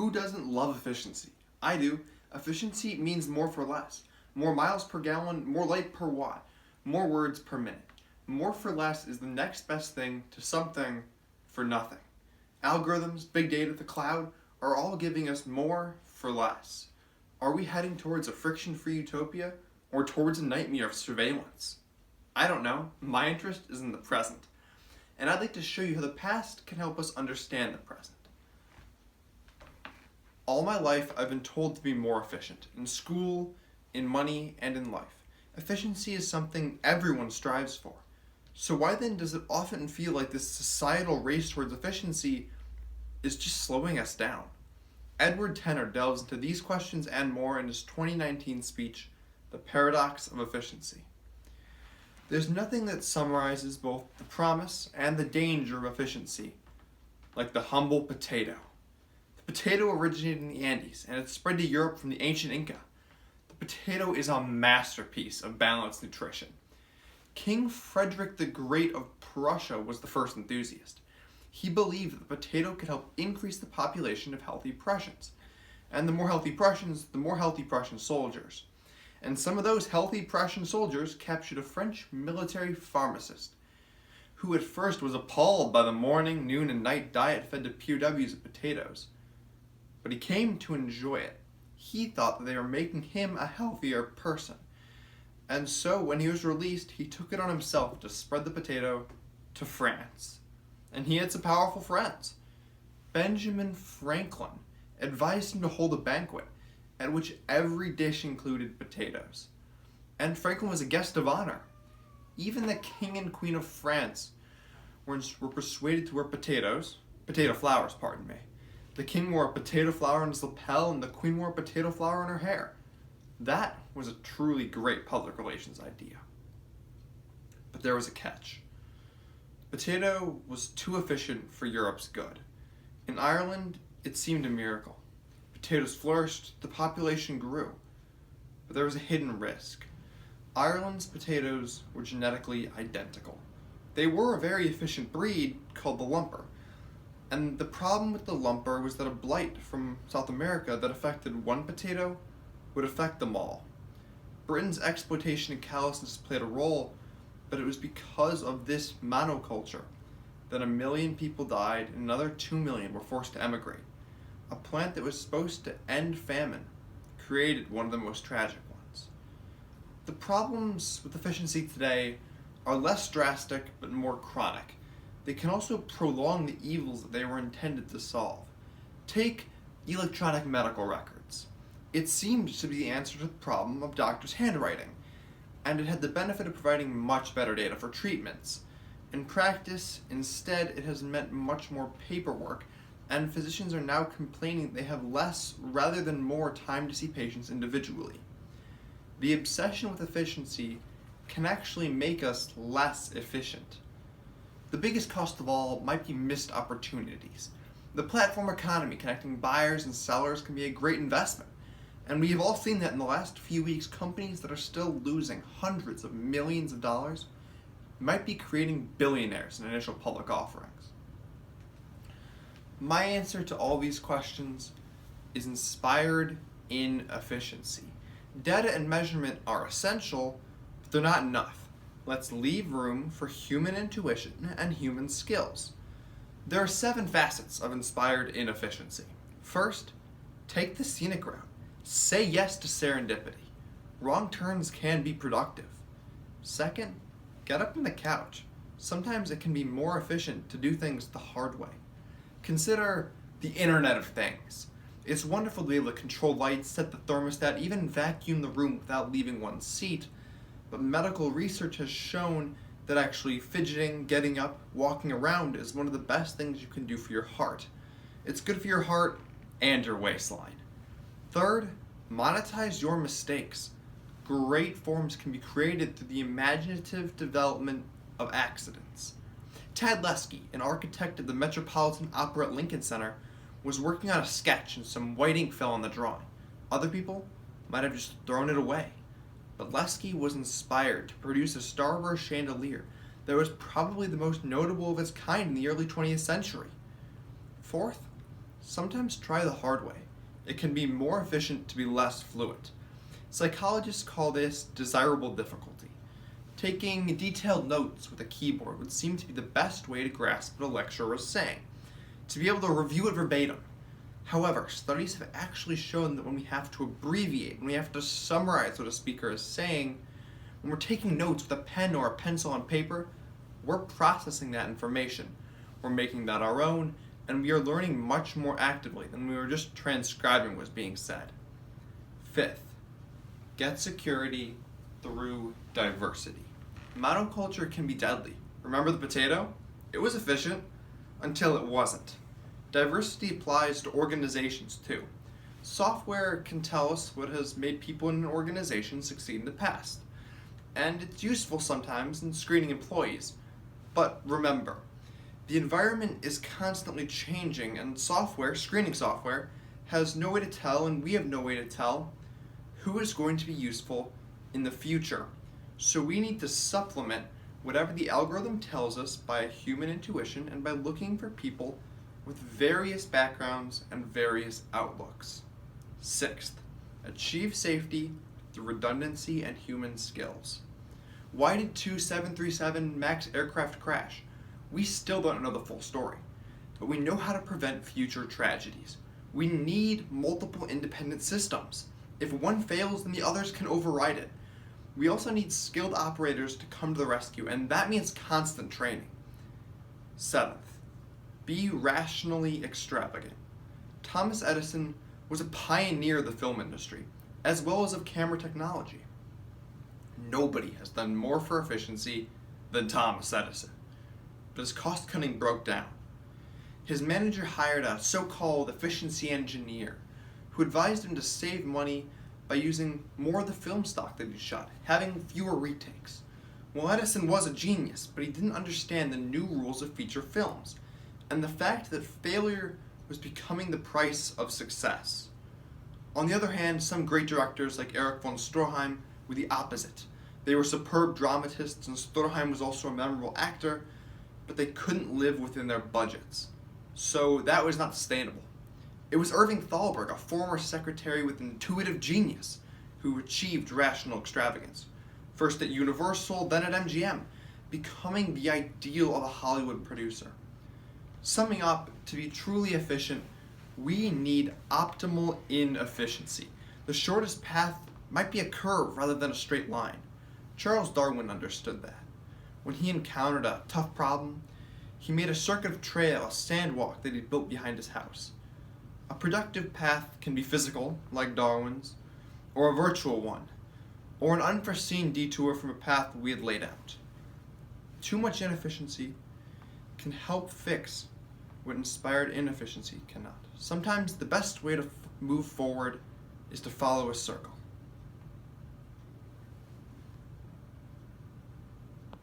Who doesn't love efficiency? I do. Efficiency means more for less. More miles per gallon, more light per watt, more words per minute. More for less is the next best thing to something for nothing. Algorithms, big data, the cloud are all giving us more for less. Are we heading towards a friction-free utopia or towards a nightmare of surveillance? I don't know. My interest is in the present. And I'd like to show you how the past can help us understand the present. All my life, I've been told to be more efficient, in school, in money, and in life. Efficiency is something everyone strives for. So why then does it often feel like this societal race towards efficiency is just slowing us down? Edward Tenner delves into these questions and more in his 2019 speech, The Paradox of Efficiency. There's nothing that summarizes both the promise and the danger of efficiency like the humble potato. The potato originated in the Andes, and it spread to Europe from the ancient Inca. The potato is a masterpiece of balanced nutrition. King Frederick the Great of Prussia was the first enthusiast. He believed that the potato could help increase the population of healthy Prussians. And the more healthy Prussians, the more healthy Prussian soldiers. And some of those healthy Prussian soldiers captured a French military pharmacist, who at first was appalled by the morning, noon, and night diet fed to POWs of potatoes. But he came to enjoy it. He thought that they were making him a healthier person. And so when he was released, he took it on himself to spread the potato to France. And he had some powerful friends. Benjamin Franklin advised him to hold a banquet at which every dish included potatoes. And Franklin was a guest of honor. Even the king and queen of France were persuaded to wear potato flowers, pardon me. The king wore a potato flower in his lapel and the queen wore a potato flower in her hair. That was a truly great public relations idea. But there was a catch. Potato was too efficient for Europe's good. In Ireland, it seemed a miracle. Potatoes flourished, the population grew. But there was a hidden risk. Ireland's potatoes were genetically identical. They were a very efficient breed called the lumper. And the problem with the lumper was that a blight from South America that affected one potato would affect them all. Britain's exploitation and callousness played a role, but it was because of this monoculture that 1 million people died and another 2 million were forced to emigrate. A plant that was supposed to end famine created one of the most tragic ones. The problems with efficiency today are less drastic but more chronic. They can also prolong the evils that they were intended to solve. Take electronic medical records. It seemed to be the answer to the problem of doctors' handwriting, and it had the benefit of providing much better data for treatments. In practice, instead, it has meant much more paperwork, and physicians are now complaining they have less rather than more time to see patients individually. The obsession with efficiency can actually make us less efficient. The biggest cost of all might be missed opportunities. The platform economy connecting buyers and sellers can be a great investment. And we have all seen that in the last few weeks, companies that are still losing hundreds of millions of dollars might be creating billionaires in initial public offerings. My answer to all these questions is inspired in efficiency. Data and measurement are essential, but they're not enough. Let's leave room for human intuition and human skills. There are 7 facets of inspired inefficiency. First, take the scenic route. Say yes to serendipity. Wrong turns can be productive. Second, get up from the couch. Sometimes it can be more efficient to do things the hard way. Consider the Internet of Things. It's wonderful to be able to control lights, set the thermostat, even vacuum the room without leaving one's seat. But medical research has shown that actually fidgeting, getting up, walking around is one of the best things you can do for your heart. It's good for your heart and your waistline. Third, monetize your mistakes. Great forms can be created through the imaginative development of accidents. Tad Lesky, an architect of the Metropolitan Opera at Lincoln Center, was working on a sketch and some white ink fell on the drawing. Other people might have just thrown it away. But Lesky was inspired to produce a starburst chandelier that was probably the most notable of its kind in the early 20th century. Fourth, Sometimes try the hard way. It can be more efficient to be less fluent. Psychologists call this desirable difficulty. Taking detailed notes with a keyboard would seem to be the best way to grasp what a lecturer is saying, to be able to review it verbatim. However, studies have actually shown that when we have to abbreviate, when we have to summarize what a speaker is saying, when we're taking notes with a pen or a pencil on paper, we're processing that information. We're making that our own, and we are learning much more actively than we were just transcribing what was being said. Fifth, get security through diversity. Monoculture can be deadly. Remember the potato? It was efficient until it wasn't. Diversity applies to organizations too. Software can tell us what has made people in an organization succeed in the past, and it's useful sometimes in screening employees. But remember, the environment is constantly changing, and screening software, has no way to tell, and we have no way to tell, who is going to be useful in the future. So we need to supplement whatever the algorithm tells us by human intuition and by looking for people with various backgrounds and various outlooks. Sixth, achieve safety through redundancy and human skills. Why did two 737 MAX aircraft crash? We still don't know the full story, but we know how to prevent future tragedies. We need multiple independent systems. If one fails, then the others can override it. We also need skilled operators to come to the rescue, and that means constant training. Seventh, be rationally extravagant. Thomas Edison was a pioneer of the film industry, as well as of camera technology. Nobody has done more for efficiency than Thomas Edison, but his cost cutting broke down. His manager hired a so-called efficiency engineer who advised him to save money by using more of the film stock that he shot, having fewer retakes. Well, Edison was a genius, but he didn't understand the new rules of feature films, and the fact that failure was becoming the price of success. On the other hand, some great directors like Erich von Stroheim were the opposite. They were superb dramatists, and Stroheim was also a memorable actor, but they couldn't live within their budgets. So that was not sustainable. It was Irving Thalberg, a former secretary with intuitive genius, who achieved rational extravagance. First at Universal, then at MGM, becoming the ideal of a Hollywood producer. Summing up, to be truly efficient, we need optimal inefficiency. The shortest path might be a curve rather than a straight line. Charles Darwin understood that. When he encountered a tough problem, he made a circuit trail, a sandwalk that he built behind his house. A productive path can be physical, like Darwin's, or a virtual one, or an unforeseen detour from a path we had laid out. Too much inefficiency can help fix what inspired inefficiency cannot. Sometimes the best way to move forward is to follow a circle.